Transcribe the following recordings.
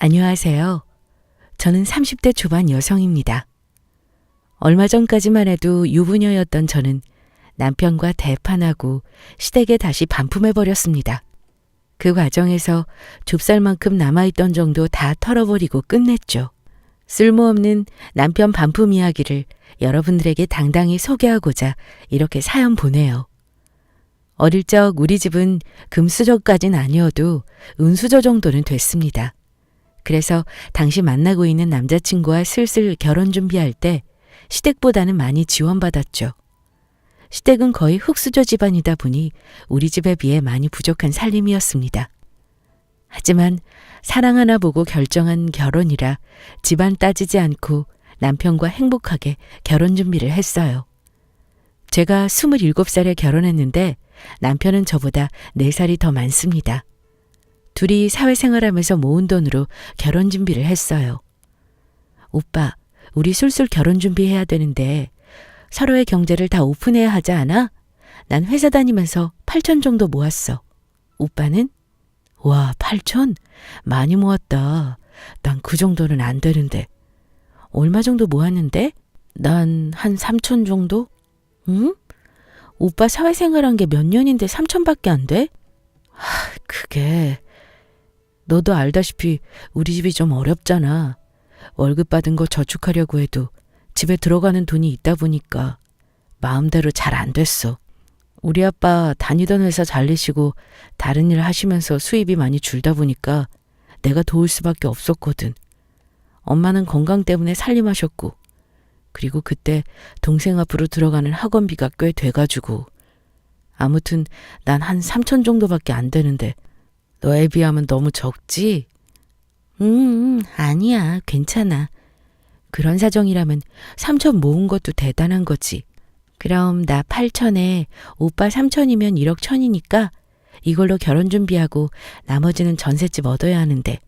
안녕하세요. 저는 30대 초반 여성입니다. 얼마 전까지만 해도 유부녀였던 저는 남편과 대판하고 시댁에 다시 반품해버렸습니다. 그 과정에서 좁쌀만큼 남아있던 정도 다 털어버리고 끝냈죠. 쓸모없는 남편 반품 이야기를 여러분들에게 당당히 소개하고자 이렇게 사연 보내요. 어릴 적 우리 집은 금수저까진 아니어도 은수저 정도는 됐습니다. 그래서 당시 만나고 있는 남자친구와 슬슬 결혼 준비할 때 시댁보다는 많이 지원받았죠. 시댁은 거의 흙수저 집안이다 보니 우리 집에 비해 많이 부족한 살림이었습니다. 하지만 사랑 하나 보고 결정한 결혼이라 집안 따지지 않고 남편과 행복하게 결혼 준비를 했어요. 제가 27살에 결혼했는데 남편은 저보다 4살이 더 많습니다. 둘이 사회생활하면서 모은 돈으로 결혼 준비를 했어요. 오빠, 우리 술술 결혼 준비해야 되는데 서로의 경제를 다 오픈해야 하지 않아? 난 회사 다니면서 8천 정도 모았어. 오빠는? 와, 8천? 많이 모았다. 난 그 정도는 안 되는데. 얼마 정도 모았는데? 난 한 3천 정도? 응? 오빠 사회생활한 게 몇 년인데 3천밖에 안 돼? 그게... 너도 알다시피 우리 집이 좀 어렵잖아. 월급 받은 거 저축하려고 해도 집에 들어가는 돈이 있다 보니까 마음대로 잘 안 됐어. 우리 아빠 다니던 회사 잘리시고 다른 일 하시면서 수입이 많이 줄다 보니까 내가 도울 수밖에 없었거든. 엄마는 건강 때문에 살림하셨고 그리고 그때 동생 앞으로 들어가는 학원비가 꽤 돼가지고 아무튼 난 한 3천 정도밖에 안 되는데 너에 비하면 너무 적지? 아니야. 괜찮아. 그런 사정이라면 3천 모은 것도 대단한 거지. 그럼 나 8천에 오빠 3천이면 1억 1천이니까 이걸로 결혼 준비하고 나머지는 전셋집 얻어야 하는데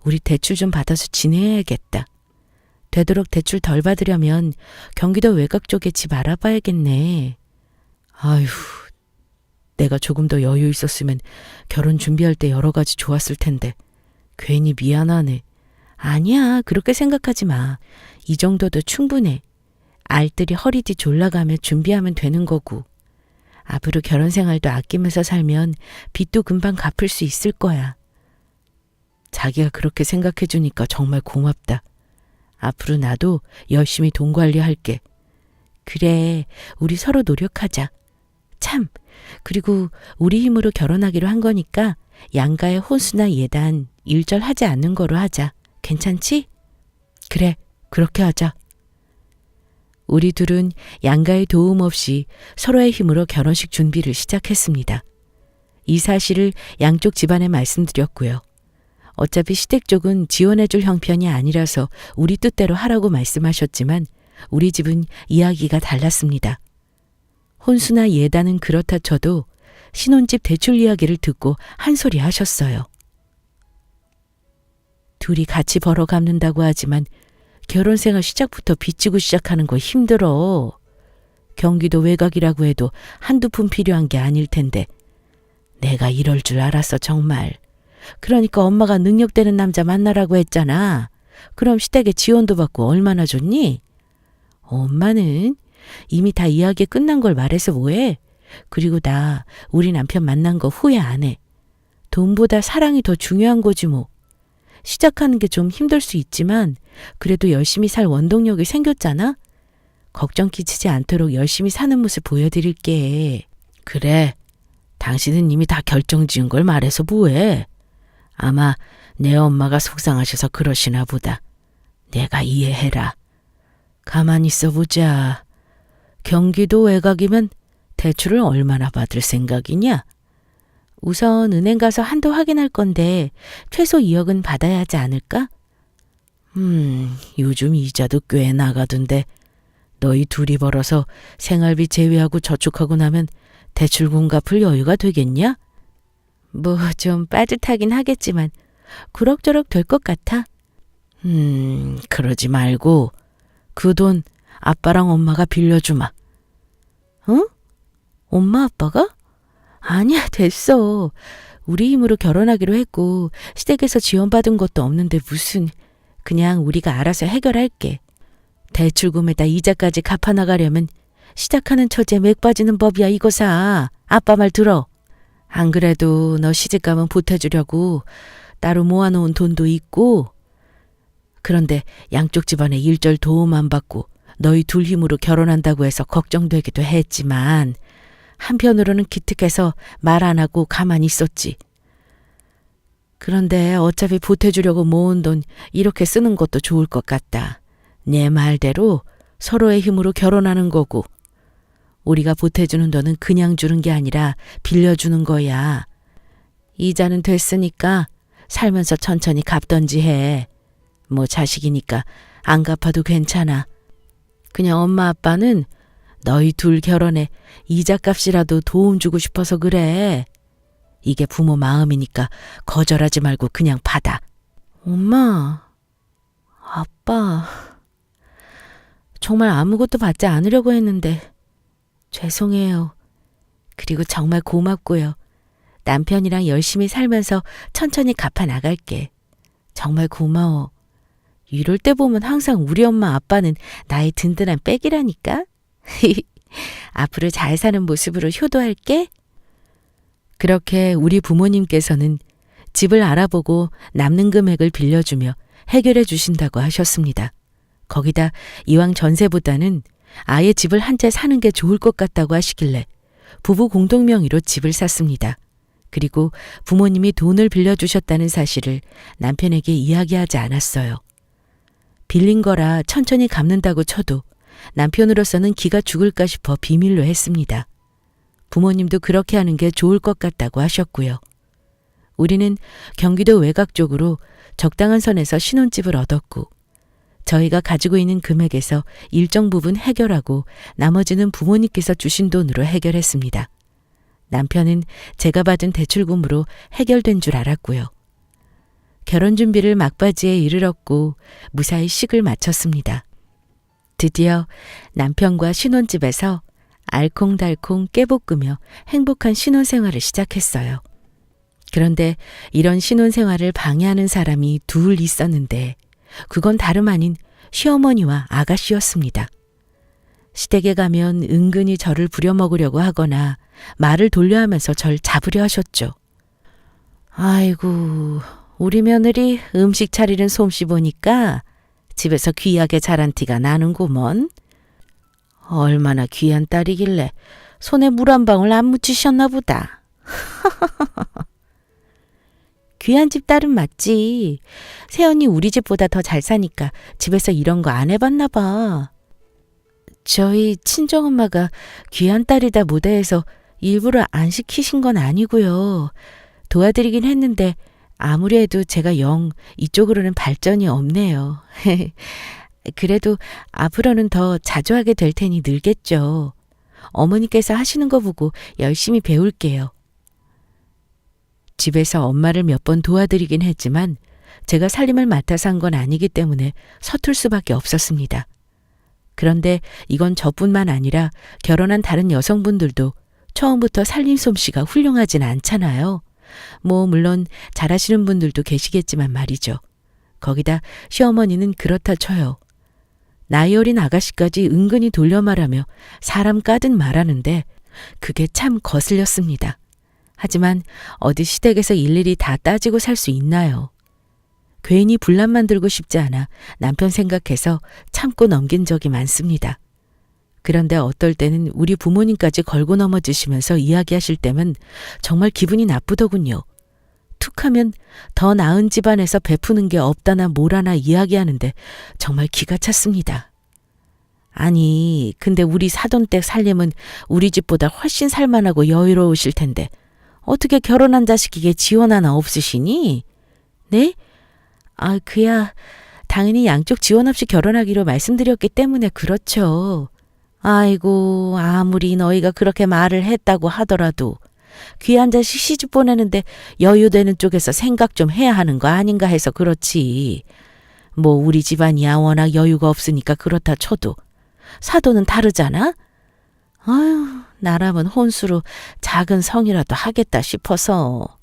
우리 대출 좀 받아서 지내야겠다. 되도록 대출 덜 받으려면 경기도 외곽 쪽에 집 알아봐야겠네. 아휴. 내가 조금 더 여유 있었으면 결혼 준비할 때 여러 가지 좋았을 텐데 괜히 미안하네. 아니야, 그렇게 생각하지 마. 이 정도도 충분해. 알뜰히 허리띠 졸라가며 준비하면 되는 거고 앞으로 결혼 생활도 아끼면서 살면 빚도 금방 갚을 수 있을 거야. 자기가 그렇게 생각해 주니까 정말 고맙다. 앞으로 나도 열심히 돈 관리할게. 그래, 우리 서로 노력하자. 참, 그리고 우리 힘으로 결혼하기로 한 거니까 양가의 혼수나 예단 일절하지 않는 거로 하자. 괜찮지? 그래, 그렇게 하자. 우리 둘은 양가의 도움 없이 서로의 힘으로 결혼식 준비를 시작했습니다. 이 사실을 양쪽 집안에 말씀드렸고요. 어차피 시댁 쪽은 지원해줄 형편이 아니라서 우리 뜻대로 하라고 말씀하셨지만 우리 집은 이야기가 달랐습니다. 혼수나 예단은 그렇다 쳐도 신혼집 대출 이야기를 듣고 한 소리 하셨어요. 둘이 같이 벌어 갚는다고 하지만 결혼생활 시작부터 빚지고 시작하는 거 힘들어. 경기도 외곽이라고 해도 한두 푼 필요한 게 아닐 텐데 내가 이럴 줄 알았어 정말. 그러니까 엄마가 능력되는 남자 만나라고 했잖아. 그럼 시댁에 지원도 받고 얼마나 좋니? 엄마는 이미 다 이야기 끝난 걸 말해서 뭐해? 그리고 나 우리 남편 만난 거 후회 안 해. 돈보다 사랑이 더 중요한 거지 뭐. 시작하는 게 좀 힘들 수 있지만 그래도 열심히 살 원동력이 생겼잖아? 걱정 끼치지 않도록 열심히 사는 모습 보여드릴게. 그래. 당신은 이미 다 결정 지은 걸 말해서 뭐해? 아마 내 엄마가 속상하셔서 그러시나 보다. 내가 이해해라. 가만히 있어보자. 경기도 외곽이면 대출을 얼마나 받을 생각이냐? 우선 은행 가서 한도 확인할 건데 최소 2억은 받아야 하지 않을까? 요즘 이자도 꽤 나가던데 너희 둘이 벌어서 생활비 제외하고 저축하고 나면 대출금 갚을 여유가 되겠냐? 뭐 좀 빠듯하긴 하겠지만 그럭저럭 될 것 같아. 그러지 말고 그 돈 아빠랑 엄마가 빌려주마. 응? 엄마 아빠가? 아니야, 됐어. 우리 힘으로 결혼하기로 했고 시댁에서 지원받은 것도 없는데 무슨 그냥 우리가 알아서 해결할게. 대출금에다 이자까지 갚아나가려면 시작하는 처지에 맥 빠지는 법이야 이거사. 아빠 말 들어. 안 그래도 너 시집가면 보태주려고 따로 모아놓은 돈도 있고 그런데 양쪽 집안에 일절 도움 안 받고 너희 둘 힘으로 결혼한다고 해서 걱정되기도 했지만 한편으로는 기특해서 말 안 하고 가만히 있었지. 그런데 어차피 보태주려고 모은 돈 이렇게 쓰는 것도 좋을 것 같다. 내 말대로 서로의 힘으로 결혼하는 거고 우리가 보태주는 돈은 그냥 주는 게 아니라 빌려주는 거야. 이자는 됐으니까 살면서 천천히 갚던지 해. 뭐 자식이니까 안 갚아도 괜찮아. 그냥 엄마 아빠는 너희 둘 결혼에 이자값이라도 도움 주고 싶어서 그래. 이게 부모 마음이니까 거절하지 말고 그냥 받아. 엄마, 아빠, 정말 아무것도 받지 않으려고 했는데 죄송해요. 그리고 정말 고맙고요. 남편이랑 열심히 살면서 천천히 갚아 나갈게. 정말 고마워. 이럴 때 보면 항상 우리 엄마 아빠는 나의 든든한 백이라니까. 앞으로 잘 사는 모습으로 효도할게. 그렇게 우리 부모님께서는 집을 알아보고 남는 금액을 빌려주며 해결해 주신다고 하셨습니다. 거기다 이왕 전세보다는 아예 집을 한 채 사는 게 좋을 것 같다고 하시길래 부부 공동 명의로 집을 샀습니다. 그리고 부모님이 돈을 빌려주셨다는 사실을 남편에게 이야기하지 않았어요. 빌린 거라 천천히 갚는다고 쳐도 남편으로서는 기가 죽을까 싶어 비밀로 했습니다. 부모님도 그렇게 하는 게 좋을 것 같다고 하셨고요. 우리는 경기도 외곽 쪽으로 적당한 선에서 신혼집을 얻었고 저희가 가지고 있는 금액에서 일정 부분 해결하고 나머지는 부모님께서 주신 돈으로 해결했습니다. 남편은 제가 받은 대출금으로 해결된 줄 알았고요. 결혼 준비를 막바지에 이르렀고 무사히 식을 마쳤습니다. 드디어 남편과 신혼집에서 알콩달콩 깨볶으며 행복한 신혼생활을 시작했어요. 그런데 이런 신혼생활을 방해하는 사람이 둘 있었는데 그건 다름 아닌 시어머니와 아가씨였습니다. 시댁에 가면 은근히 저를 부려먹으려고 하거나 말을 돌려 하면서 절 잡으려 하셨죠. 아이고, 우리 며느리 음식 차리는 솜씨 보니까 집에서 귀하게 자란 티가 나는구먼. 얼마나 귀한 딸이길래 손에 물 한 방울 안 묻히셨나 보다. 귀한 집 딸은 맞지. 새언니 우리 집보다 더 잘 사니까 집에서 이런 거 안 해봤나 봐. 저희 친정엄마가 귀한 딸이다 못해서 일부러 안 시키신 건 아니고요. 도와드리긴 했는데 아무리 해도 제가 영 이쪽으로는 발전이 없네요. 그래도 앞으로는 더 자주 하게 될 테니 늘겠죠. 어머니께서 하시는 거 보고 열심히 배울게요. 집에서 엄마를 몇 번 도와드리긴 했지만 제가 살림을 맡아서 한 건 아니기 때문에 서툴 수밖에 없었습니다. 그런데 이건 저뿐만 아니라 결혼한 다른 여성분들도 처음부터 살림 솜씨가 훌륭하진 않잖아요. 뭐 물론 잘하시는 분들도 계시겠지만 말이죠. 거기다 시어머니는 그렇다 쳐요. 나이 어린 아가씨까지 은근히 돌려 말하며 사람 까듯 말하는데 그게 참 거슬렸습니다. 하지만 어디 시댁에서 일일이 다 따지고 살 수 있나요? 괜히 분란 만들고 싶지 않아 남편 생각해서 참고 넘긴 적이 많습니다. 그런데 어떨 때는 우리 부모님까지 걸고 넘어지시면서 이야기하실 때면 정말 기분이 나쁘더군요. 툭하면 더 나은 집안에서 베푸는 게 없다나 뭐라나 이야기하는데 정말 기가 찼습니다. 아니, 근데 우리 사돈댁 살림은 우리 집보다 훨씬 살만하고 여유로우실 텐데 어떻게 결혼한 자식에게 지원 하나 없으시니? 네? 아, 그야 당연히 양쪽 지원 없이 결혼하기로 말씀드렸기 때문에 그렇죠. 아이고, 아무리 너희가 그렇게 말을 했다고 하더라도 귀한 자식 시집 보내는데 여유되는 쪽에서 생각 좀 해야 하는 거 아닌가 해서 그렇지. 뭐 우리 집안이야 워낙 여유가 없으니까 그렇다 쳐도 사도는 다르잖아? 아유, 나라면 혼수로 작은 성이라도 하겠다 싶어서.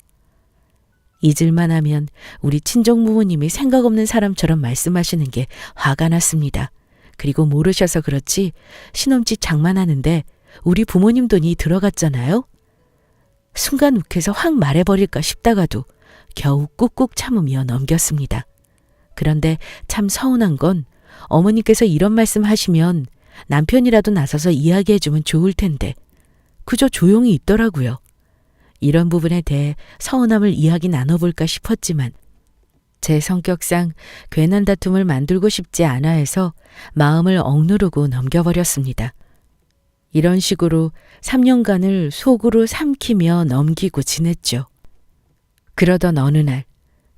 잊을만 하면 우리 친정 부모님이 생각 없는 사람처럼 말씀하시는 게 화가 났습니다. 그리고 모르셔서 그렇지 신혼집 장만하는데 우리 부모님 돈이 들어갔잖아요. 순간 욱해서 확 말해버릴까 싶다가도 겨우 꾹꾹 참으며 넘겼습니다. 그런데 참 서운한 건 어머니께서 이런 말씀 하시면 남편이라도 나서서 이야기해주면 좋을 텐데 그저 조용히 있더라고요. 이런 부분에 대해 서운함을 이야기 나눠볼까 싶었지만 제 성격상 괜한 다툼을 만들고 싶지 않아 해서 마음을 억누르고 넘겨버렸습니다. 이런 식으로 3년간을 속으로 삼키며 넘기고 지냈죠. 그러던 어느 날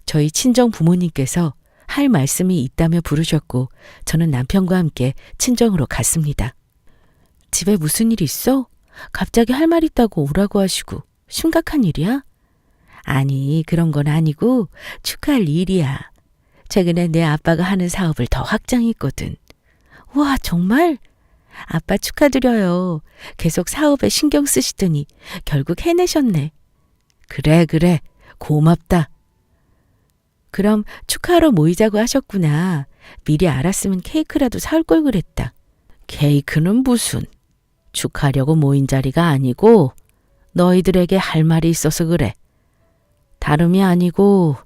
저희 친정 부모님께서 할 말씀이 있다며 부르셨고 저는 남편과 함께 친정으로 갔습니다. 집에 무슨 일 있어? 갑자기 할 말 있다고 오라고 하시고 심각한 일이야? 아니, 그런 건 아니고 축하할 일이야. 최근에 내 아빠가 하는 사업을 더 확장했거든. 와, 정말? 아빠 축하드려요. 계속 사업에 신경 쓰시더니 결국 해내셨네. 그래. 고맙다. 그럼 축하하러 모이자고 하셨구나. 미리 알았으면 케이크라도 사올 걸 그랬다. 케이크는 무슨? 축하하려고 모인 자리가 아니고 너희들에게 할 말이 있어서 그래. 다름이 아니고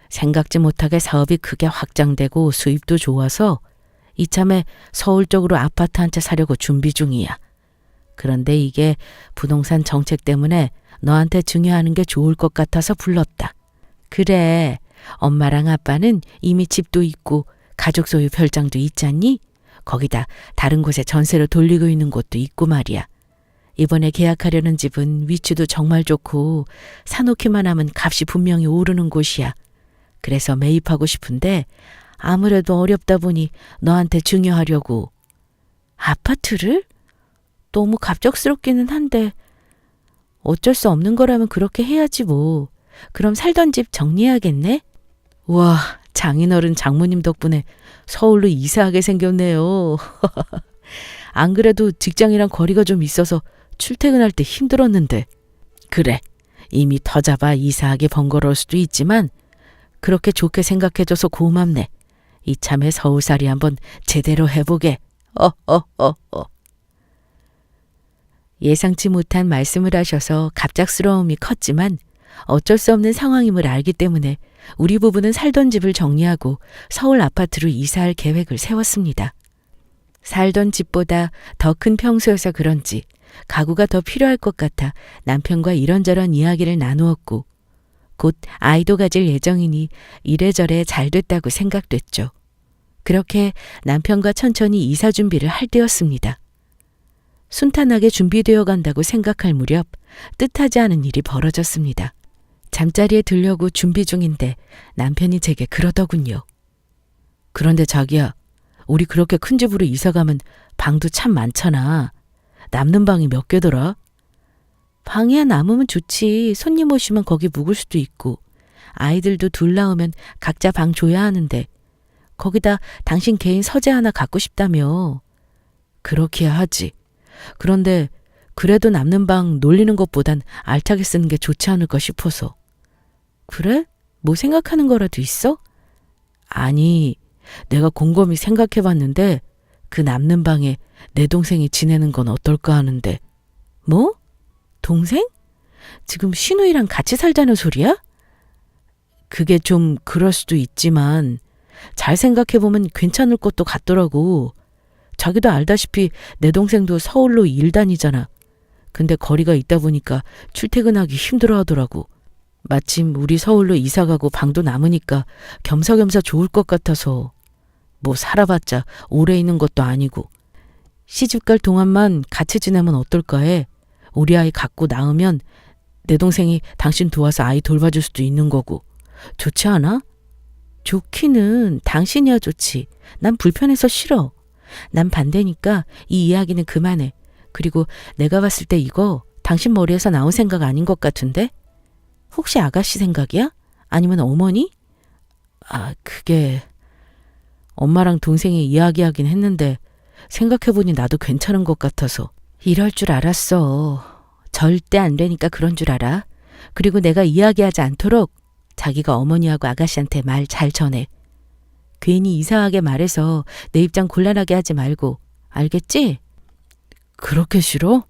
생각지 못하게 사업이 크게 확장되고 수입도 좋아서 이참에 서울 쪽으로 아파트 한 채 사려고 준비 중이야. 그런데 이게 부동산 정책 때문에 너한테 중요하는 게 좋을 것 같아서 불렀다. 그래, 엄마랑 아빠는 이미 집도 있고 가족 소유 별장도 있잖니? 거기다 다른 곳에 전세로 돌리고 있는 곳도 있고 말이야. 이번에 계약하려는 집은 위치도 정말 좋고 사놓기만 하면 값이 분명히 오르는 곳이야. 그래서 매입하고 싶은데 아무래도 어렵다 보니 너한테 중요하려고. 아파트를? 너무 갑작스럽기는 한데 어쩔 수 없는 거라면 그렇게 해야지 뭐. 그럼 살던 집 정리해야겠네? 와, 장인어른 장모님 덕분에 서울로 이사하게 생겼네요. 안 그래도 직장이랑 거리가 좀 있어서 출퇴근할 때 힘들었는데. 그래, 이미 터잡아 이사하기 번거로울 수도 있지만 그렇게 좋게 생각해줘서 고맙네. 이참에 서울살이 한번 제대로 해보게. 예상치 못한 말씀을 하셔서 갑작스러움이 컸지만 어쩔 수 없는 상황임을 알기 때문에 우리 부부는 살던 집을 정리하고 서울 아파트로 이사할 계획을 세웠습니다. 살던 집보다 더 큰 평수여서 그런지 가구가 더 필요할 것 같아 남편과 이런저런 이야기를 나누었고 곧 아이도 가질 예정이니 이래저래 잘 됐다고 생각됐죠. 그렇게 남편과 천천히 이사 준비를 할 때였습니다. 순탄하게 준비되어 간다고 생각할 무렵 뜻하지 않은 일이 벌어졌습니다. 잠자리에 들려고 준비 중인데 남편이 제게 그러더군요. 그런데 자기야, 우리 그렇게 큰 집으로 이사가면 방도 참 많잖아. 남는 방이 몇 개더라? 방이야 남으면 좋지. 손님 오시면 거기 묵을 수도 있고 아이들도 둘 낳으면 각자 방 줘야 하는데 거기다 당신 개인 서재 하나 갖고 싶다며. 그렇기야 하지. 그런데 그래도 남는 방 놀리는 것보단 알차게 쓰는 게 좋지 않을까 싶어서. 그래? 뭐 생각하는 거라도 있어? 아니, 내가 곰곰이 생각해봤는데 그 남는 방에 내 동생이 지내는 건 어떨까 하는데. 뭐? 동생? 지금 신우이랑 같이 살자는 소리야? 그게 좀 그럴 수도 있지만 잘 생각해보면 괜찮을 것도 같더라고. 자기도 알다시피 내 동생도 서울로 일 다니잖아. 근데 거리가 있다 보니까 출퇴근하기 힘들어 하더라고. 마침 우리 서울로 이사가고 방도 남으니까 겸사겸사 좋을 것 같아서. 뭐 살아봤자 오래 있는 것도 아니고. 시집갈 동안만 같이 지내면 어떨까 해. 우리 아이 갖고 낳으면 내 동생이 당신 도와서 아이 돌봐줄 수도 있는 거고. 좋지 않아? 좋기는 당신이야 좋지. 난 불편해서 싫어. 난 반대니까 이 이야기는 그만해. 그리고 내가 봤을 때 이거 당신 머리에서 나온 생각 아닌 것 같은데? 혹시 아가씨 생각이야? 아니면 어머니? 그게 엄마랑 동생이 이야기하긴 했는데 생각해보니 나도 괜찮은 것 같아서. 이럴 줄 알았어. 절대 안 되니까 그런 줄 알아. 그리고 내가 이야기하지 않도록 자기가 어머니하고 아가씨한테 말 잘 전해. 괜히 이상하게 말해서 내 입장 곤란하게 하지 말고. 알겠지? 그렇게 싫어?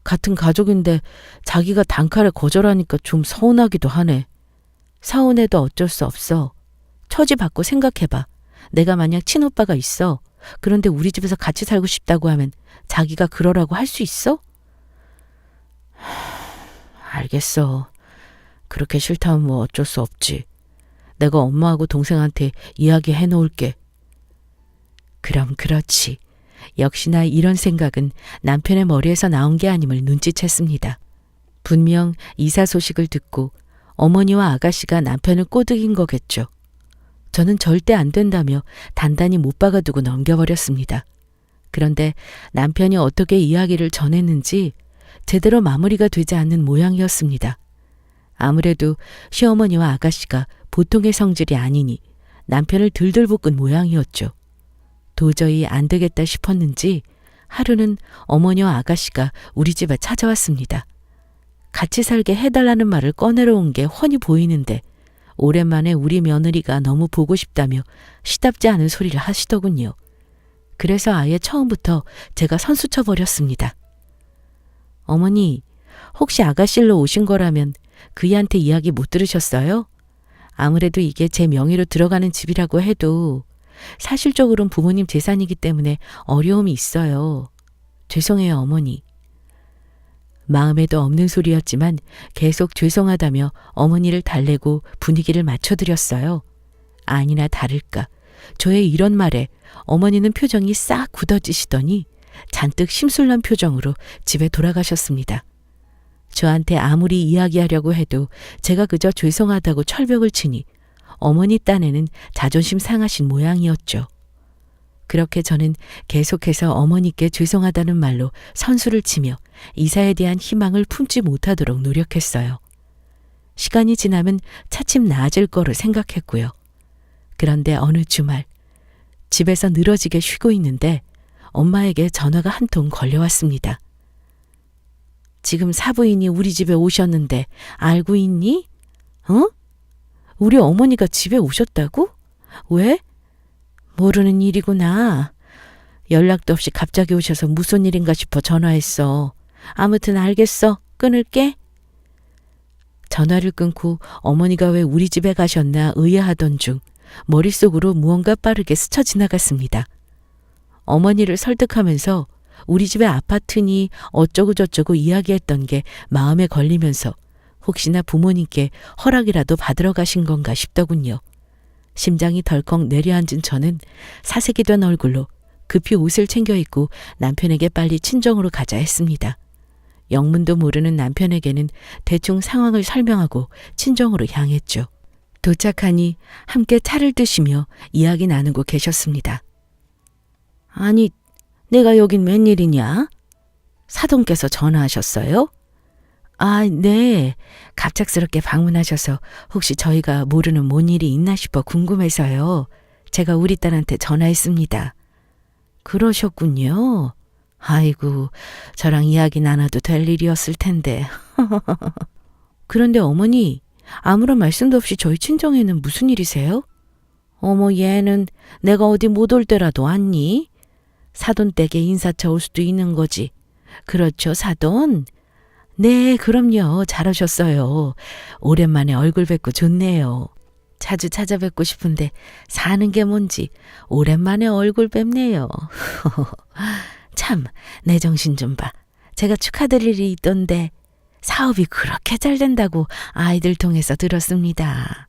같은 가족인데 자기가 단칼에 거절하니까 좀 서운하기도 하네. 서운해도 어쩔 수 없어. 처지 받고 생각해봐. 내가 만약 친오빠가 있어. 그런데 우리 집에서 같이 살고 싶다고 하면 자기가 그러라고 할 수 있어? 알겠어. 그렇게 싫다면 뭐 어쩔 수 없지. 내가 엄마하고 동생한테 이야기해 놓을게. 그럼 그렇지. 역시나 이런 생각은 남편의 머리에서 나온 게 아님을 눈치챘습니다. 분명 이사 소식을 듣고 어머니와 아가씨가 남편을 꼬드긴 거겠죠. 저는 절대 안 된다며 단단히 못 박아두고 넘겨버렸습니다. 그런데 남편이 어떻게 이야기를 전했는지 제대로 마무리가 되지 않는 모양이었습니다. 아무래도 시어머니와 아가씨가 보통의 성질이 아니니 남편을 들들 볶은 모양이었죠. 도저히 안 되겠다 싶었는지 하루는 어머니와 아가씨가 우리 집에 찾아왔습니다. 같이 살게 해달라는 말을 꺼내러 온 게 훤히 보이는데 오랜만에 우리 며느리가 너무 보고 싶다며 시답지 않은 소리를 하시더군요. 그래서 아예 처음부터 제가 선수쳐 버렸습니다. 어머니, 혹시 아가씨로 오신 거라면 그이한테 이야기 못 들으셨어요? 아무래도 이게 제 명의로 들어가는 집이라고 해도 사실적으로는 부모님 재산이기 때문에 어려움이 있어요. 죄송해요, 어머니. 마음에도 없는 소리였지만 계속 죄송하다며 어머니를 달래고 분위기를 맞춰드렸어요. 아니나 다를까 저의 이런 말에 어머니는 표정이 싹 굳어지시더니 잔뜩 심술난 표정으로 집에 돌아가셨습니다. 저한테 아무리 이야기하려고 해도 제가 그저 죄송하다고 철벽을 치니 어머니 딴에는 자존심 상하신 모양이었죠. 그렇게 저는 계속해서 어머니께 죄송하다는 말로 선수를 치며 이사에 대한 희망을 품지 못하도록 노력했어요. 시간이 지나면 차츰 나아질 거로 생각했고요. 그런데 어느 주말 집에서 늘어지게 쉬고 있는데 엄마에게 전화가 한 통 걸려왔습니다. 지금 사부인이 우리 집에 오셨는데 알고 있니? 어? 우리 어머니가 집에 오셨다고? 왜? 모르는 일이구나. 연락도 없이 갑자기 오셔서 무슨 일인가 싶어 전화했어. 아무튼 알겠어. 끊을게. 전화를 끊고 어머니가 왜 우리 집에 가셨나 의아하던 중 머릿속으로 무언가 빠르게 스쳐 지나갔습니다. 어머니를 설득하면서 우리 집의 아파트니 어쩌고저쩌고 이야기했던 게 마음에 걸리면서 혹시나 부모님께 허락이라도 받으러 가신 건가 싶더군요. 심장이 덜컥 내려앉은 저는 사색이 된 얼굴로 급히 옷을 챙겨 입고 남편에게 빨리 친정으로 가자 했습니다. 영문도 모르는 남편에게는 대충 상황을 설명하고 친정으로 향했죠. 도착하니 함께 차를 드시며 이야기 나누고 계셨습니다. 아니, 내가 여긴 웬일이냐? 사돈께서 전화하셨어요? 아, 네. 갑작스럽게 방문하셔서 혹시 저희가 모르는 뭔 일이 있나 싶어 궁금해서요. 제가 우리 딸한테 전화했습니다. 그러셨군요. 아이고, 저랑 이야기 나눠도 될 일이었을 텐데. 그런데 어머니, 아무런 말씀도 없이 저희 친정에는 무슨 일이세요? 어머, 얘는 내가 어디 못 올 때라도 왔니? 사돈 댁에 인사차 올 수도 있는 거지. 그렇죠, 사돈? 네, 그럼요. 잘 오셨어요. 오랜만에 얼굴 뵙고 좋네요. 자주 찾아뵙고 싶은데 사는 게 뭔지 오랜만에 얼굴 뵙네요. 참, 내 정신 좀 봐. 제가 축하드릴 일이 있던데 사업이 그렇게 잘 된다고 아이들 통해서 들었습니다.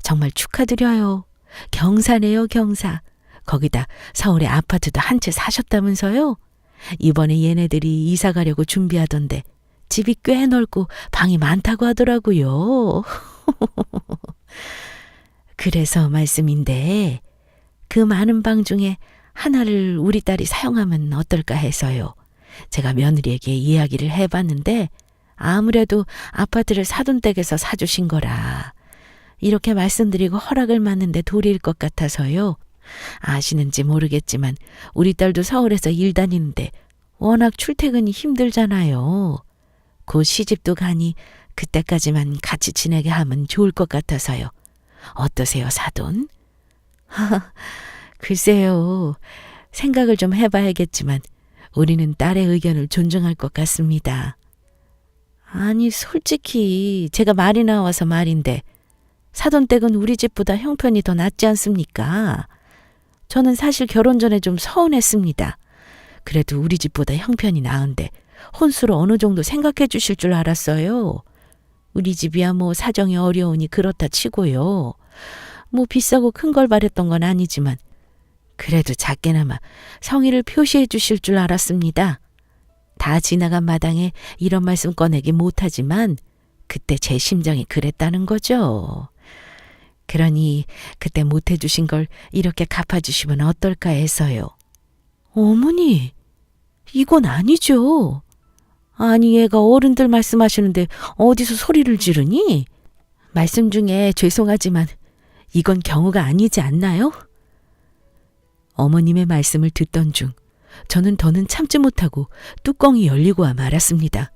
정말 축하드려요. 경사네요, 경사. 거기다 서울에 아파트도 한 채 사셨다면서요? 이번에 얘네들이 이사 가려고 준비하던데 집이 꽤 넓고 방이 많다고 하더라고요. 그래서 말씀인데 그 많은 방 중에 하나를 우리 딸이 사용하면 어떨까 해서요. 제가 며느리에게 이야기를 해봤는데 아무래도 아파트를 사돈 댁에서 사주신 거라 이렇게 말씀드리고 허락을 받는데 도리일 것 같아서요. 아시는지 모르겠지만 우리 딸도 서울에서 일 다니는데 워낙 출퇴근이 힘들잖아요. 곧 시집도 가니 그때까지만 같이 지내게 하면 좋을 것 같아서요. 어떠세요, 사돈? 글쎄요. 생각을 좀 해봐야겠지만 우리는 딸의 의견을 존중할 것 같습니다. 아니, 솔직히 제가 말이 나와서 말인데 사돈 댁은 우리 집보다 형편이 더 낫지 않습니까? 저는 사실 결혼 전에 좀 서운했습니다. 그래도 우리 집보다 형편이 나은데 혼수로 어느 정도 생각해 주실 줄 알았어요. 우리 집이야 뭐 사정이 어려우니 그렇다 치고요. 뭐 비싸고 큰 걸 바랬던 건 아니지만 그래도 작게나마 성의를 표시해 주실 줄 알았습니다. 다 지나간 마당에 이런 말씀 꺼내기 못하지만 그때 제 심정이 그랬다는 거죠. 그러니 그때 못해주신 걸 이렇게 갚아주시면 어떨까 해서요. 어머니, 이건 아니죠. 아니, 얘가 어른들 말씀하시는데 어디서 소리를 지르니? 말씀 중에 죄송하지만 이건 경우가 아니지 않나요? 어머님의 말씀을 듣던 중 저는 더는 참지 못하고 뚜껑이 열리고 와 말았습니다.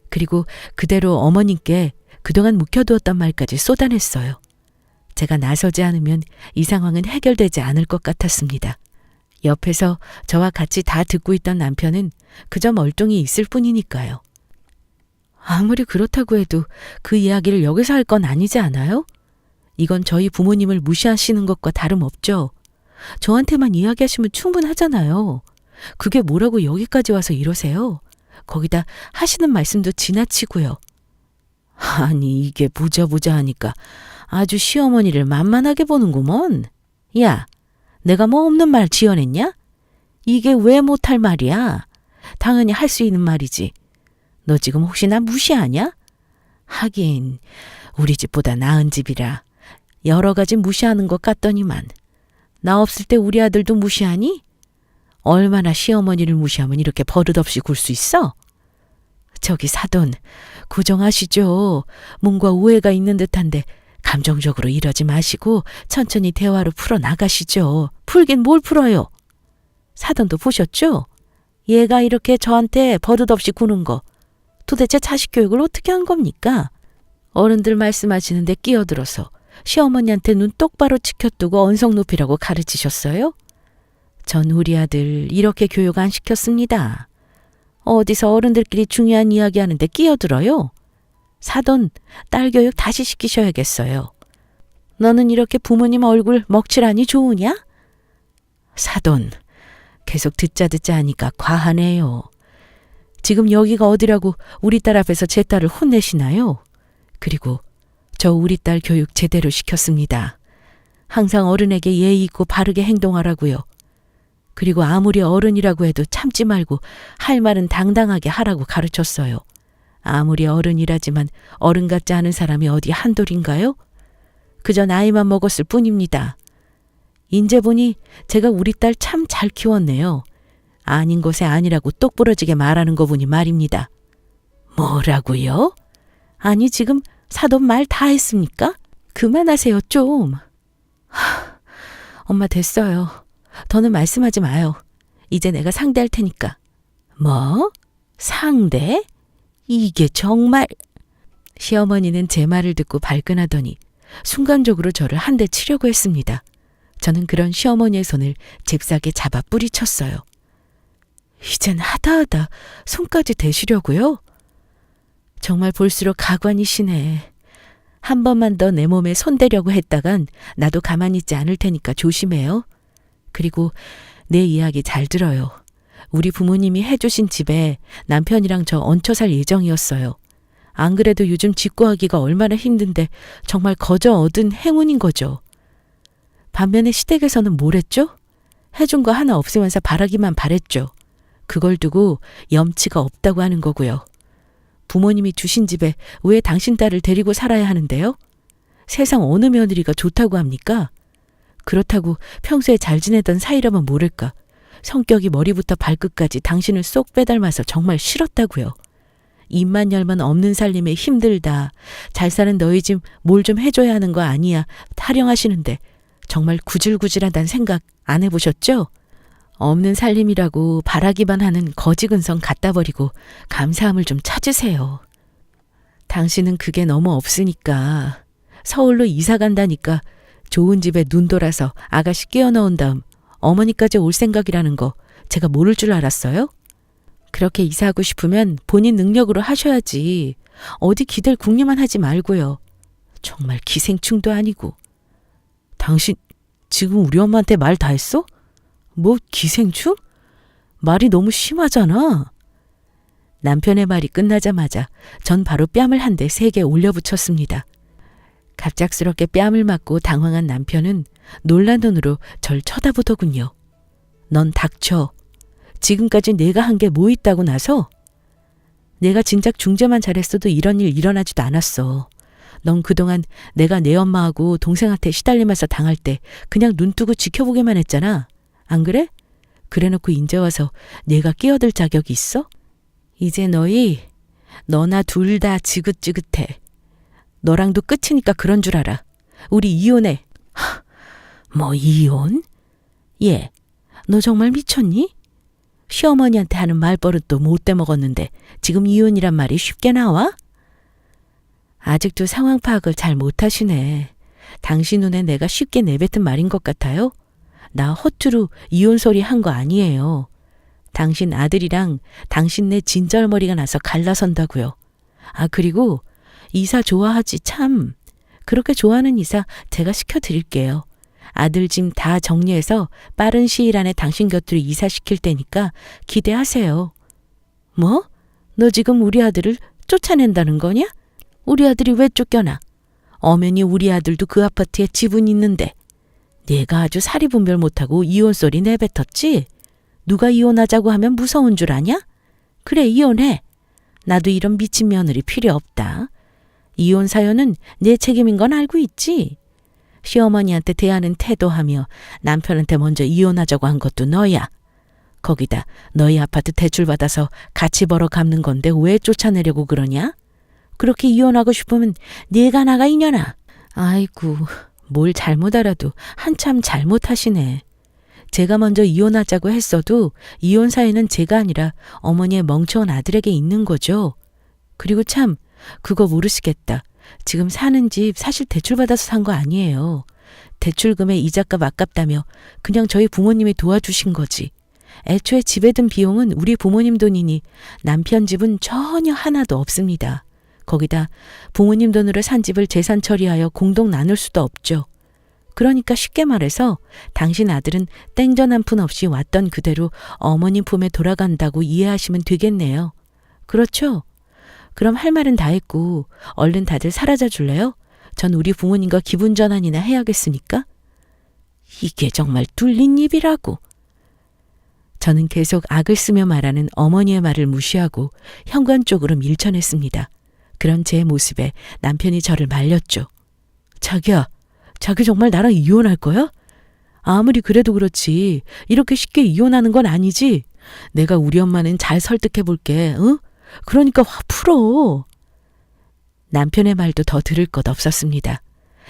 그리고 그대로 어머님께 그동안 묵혀두었던 말까지 쏟아냈어요. 제가 나서지 않으면 이 상황은 해결되지 않을 것 같았습니다. 옆에서 저와 같이 다 듣고 있던 남편은 그저 멀뚱히 있을 뿐이니까요. 아무리 그렇다고 해도 그 이야기를 여기서 할 건 아니지 않아요? 이건 저희 부모님을 무시하시는 것과 다름없죠. 저한테만 이야기하시면 충분하잖아요. 그게 뭐라고 여기까지 와서 이러세요? 거기다 하시는 말씀도 지나치고요. 아니, 이게 보자 하니까 아주 시어머니를 만만하게 보는구먼. 야, 내가 뭐 없는 말 지어냈냐? 이게 왜 못할 말이야? 당연히 할 수 있는 말이지. 너 지금 혹시 나 무시하냐? 하긴 우리 집보다 나은 집이라 여러 가지 무시하는 것 같더니만 나 없을 때 우리 아들도 무시하니? 얼마나 시어머니를 무시하면 이렇게 버릇없이 굴 수 있어? 저기 사돈, 고정하시죠. 뭔가 오해가 있는 듯한데 감정적으로 이러지 마시고 천천히 대화로 풀어나가시죠. 풀긴 뭘 풀어요? 사돈도 보셨죠? 얘가 이렇게 저한테 버릇없이 구는 거 도대체 자식 교육을 어떻게 한 겁니까? 어른들 말씀하시는데 끼어들어서 시어머니한테 눈 똑바로 치켜두고 언성 높이라고 가르치셨어요? 전 우리 아들 이렇게 교육 안 시켰습니다. 어디서 어른들끼리 중요한 이야기 하는데 끼어들어요? 사돈, 딸 교육 다시 시키셔야겠어요. 너는 이렇게 부모님 얼굴 먹칠하니 좋으냐? 사돈, 계속 듣자 하니까 과하네요. 지금 여기가 어디라고 우리 딸 앞에서 제 딸을 혼내시나요? 그리고 저 우리 딸 교육 제대로 시켰습니다. 항상 어른에게 예의 있고 바르게 행동하라고요. 그리고 아무리 어른이라고 해도 참지 말고 할 말은 당당하게 하라고 가르쳤어요. 아무리 어른이라지만 어른 같지 않은 사람이 어디 한둘인가요? 그저 나이만 먹었을 뿐입니다. 인제 보니 제가 우리 딸 참 잘 키웠네요. 아닌 것에 아니라고 똑부러지게 말하는 거 보니 말입니다. 뭐라고요? 아니, 지금 사돈 말 다 했습니까? 그만하세요, 좀. 엄마 됐어요. 더는 말씀하지 마요. 이제 내가 상대할 테니까. 뭐? 상대? 이게 정말... 시어머니는 제 말을 듣고 발끈하더니 순간적으로 저를 한 대 치려고 했습니다. 저는 그런 시어머니의 손을 잽싸게 잡아 뿌리쳤어요. 이젠 하다하다 손까지 대시려고요? 정말 볼수록 가관이시네. 한 번만 더 내 몸에 손대려고 했다간 나도 가만히 있지 않을 테니까 조심해요. 그리고 내 이야기 잘 들어요. 우리 부모님이 해주신 집에 남편이랑 저 얹혀 살 예정이었어요. 안 그래도 요즘 직구하기가 얼마나 힘든데 정말 거저 얻은 행운인 거죠. 반면에 시댁에서는 뭘 했죠? 해준 거 하나 없으면서 바라기만 바랬죠. 그걸 두고 염치가 없다고 하는 거고요. 부모님이 주신 집에 왜 당신 딸을 데리고 살아야 하는데요? 세상 어느 며느리가 좋다고 합니까? 그렇다고 평소에 잘 지내던 사이라면 모를까. 성격이 머리부터 발끝까지 당신을 쏙 빼닮아서 정말 싫었다고요. 입만 열면 없는 살림에 힘들다. 잘 사는 너희 집 뭘 좀 해줘야 하는 거 아니야. 타령하시는데 정말 구질구질하단 생각 안 해보셨죠? 없는 살림이라고 바라기만 하는 거지 근성 갖다 버리고 감사함을 좀 찾으세요. 당신은 그게 너무 없으니까 서울로 이사 간다니까 좋은 집에 눈 돌아서 아가씨 끼워 넣은 다음 어머니까지 올 생각이라는 거 제가 모를 줄 알았어요? 그렇게 이사하고 싶으면 본인 능력으로 하셔야지. 어디 기댈 궁리만 하지 말고요. 정말 기생충도 아니고. 당신 지금 우리 엄마한테 말 다 했어? 뭐 기생충? 말이 너무 심하잖아. 남편의 말이 끝나자마자 전 바로 뺨을 한 대 세게 올려붙였습니다. 갑작스럽게 뺨을 맞고 당황한 남편은 놀란 눈으로 절 쳐다보더군요. 넌 닥쳐. 지금까지 내가 한 게 뭐 있다고 나서? 내가 진작 중재만 잘했어도 이런 일 일어나지도 않았어. 넌 그동안 내가 내 엄마하고 동생한테 시달리면서 당할 때 그냥 눈 뜨고 지켜보기만 했잖아. 안 그래? 그래놓고 인제 와서 내가 끼어들 자격이 있어? 이제 너나 둘 다 지긋지긋해. 너랑도 끝이니까 그런 줄 알아. 우리 이혼해. 뭐 이혼? 얘, 너 정말 미쳤니? 시어머니한테 하는 말버릇도 못돼 먹었는데 지금 이혼이란 말이 쉽게 나와? 아직도 상황 파악을 잘 못하시네. 당신 눈에 내가 쉽게 내뱉은 말인 것 같아요? 나 허투루 이혼 소리 한 거 아니에요. 당신 아들이랑 당신네 진절머리가 나서 갈라선다고요. 아, 그리고 이사 좋아하지 참. 그렇게 좋아하는 이사 제가 시켜드릴게요. 아들 짐 다 정리해서 빠른 시일 안에 당신 곁으로 이사시킬 테니까 기대하세요. 뭐? 너 지금 우리 아들을 쫓아낸다는 거냐? 우리 아들이 왜 쫓겨나? 엄연히 우리 아들도 그 아파트에 지분이 있는데 내가 아주 사리분별 못하고 이혼 소리 내뱉었지? 누가 이혼하자고 하면 무서운 줄 아냐? 그래, 이혼해. 나도 이런 미친 며느리 필요 없다. 이혼 사연은 내 책임인 건 알고 있지? 시어머니한테 대하는 태도하며 남편한테 먼저 이혼하자고 한 것도 너야. 거기다 너희 아파트 대출받아서 같이 벌어 갚는 건데 왜 쫓아내려고 그러냐? 그렇게 이혼하고 싶으면 네가 나가 이년아. 아이고, 뭘 잘못 알아도 한참 잘못하시네. 제가 먼저 이혼하자고 했어도 이혼 사유는 제가 아니라 어머니의 멍청한 아들에게 있는 거죠. 그리고 참 그거 모르시겠다. 지금 사는 집 사실 대출받아서 산 거 아니에요. 대출금의 이자값 아깝다며 그냥 저희 부모님이 도와주신 거지. 애초에 집에 든 비용은 우리 부모님 돈이니 남편 집은 전혀 하나도 없습니다. 거기다 부모님 돈으로 산 집을 재산 처리하여 공동 나눌 수도 없죠. 그러니까 쉽게 말해서 당신 아들은 땡전 한 푼 없이 왔던 그대로 어머님 품에 돌아간다고 이해하시면 되겠네요. 그렇죠? 그럼 할 말은 다 했고 얼른 다들 사라져 줄래요? 전 우리 부모님과 기분 전환이나 해야겠으니까. 이게 정말 뚫린 입이라고. 저는 계속 악을 쓰며 말하는 어머니의 말을 무시하고 현관 쪽으로 밀쳐냈습니다. 그런 제 모습에 남편이 저를 말렸죠. 자기야, 자기 정말 나랑 이혼할 거야? 아무리 그래도 그렇지 이렇게 쉽게 이혼하는 건 아니지? 내가 우리 엄마는 잘 설득해 볼게. 응? 그러니까 화 풀어. 남편의 말도 더 들을 것 없었습니다.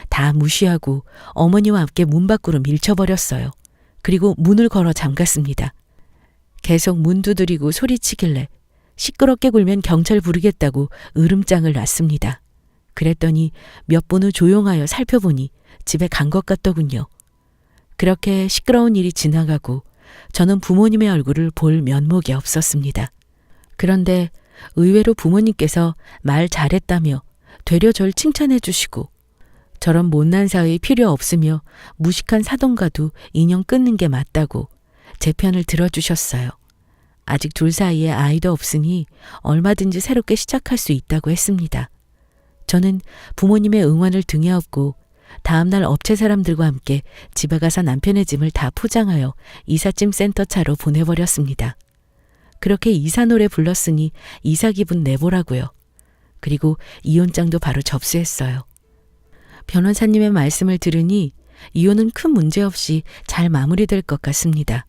다 무시하고 어머니와 함께 문 밖으로 밀쳐버렸어요. 그리고 문을 걸어 잠갔습니다. 계속 문 두드리고 소리치길래 시끄럽게 굴면 경찰 부르겠다고 으름장을 놨습니다. 그랬더니 몇 분 후 조용하여 살펴보니 집에 간 것 같더군요. 그렇게 시끄러운 일이 지나가고 저는 부모님의 얼굴을 볼 면목이 없었습니다. 그런데 의외로 부모님께서 말 잘했다며 되려 절 칭찬해 주시고 저런 못난 사위 필요 없으며 무식한 사돈과도 인연 끊는 게 맞다고 제 편을 들어주셨어요. 아직 둘 사이에 아이도 없으니 얼마든지 새롭게 시작할 수 있다고 했습니다. 저는 부모님의 응원을 등에 업고 다음날 업체 사람들과 함께 집에 가서 남편의 짐을 다 포장하여 이삿짐 센터 차로 보내버렸습니다. 그렇게 이사 노래 불렀으니 이사 기분 내보라고요. 그리고 이혼장도 바로 접수했어요. 변호사님의 말씀을 들으니 이혼은 큰 문제 없이 잘 마무리될 것 같습니다.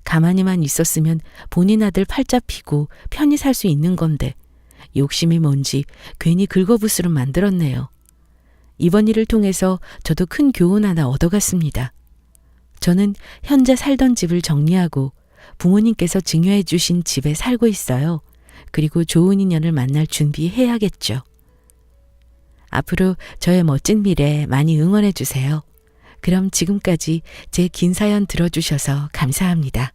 가만히만 있었으면 본인 아들 팔자 피고 편히 살 수 있는 건데 욕심이 뭔지 괜히 긁어부스름 만들었네요. 이번 일을 통해서 저도 큰 교훈 하나 얻어갔습니다. 저는 현재 살던 집을 정리하고 부모님께서 증여해 주신 집에 살고 있어요. 그리고 좋은 인연을 만날 준비해야겠죠. 앞으로 저의 멋진 미래 많이 응원해 주세요. 그럼 지금까지 제 긴 사연 들어주셔서 감사합니다.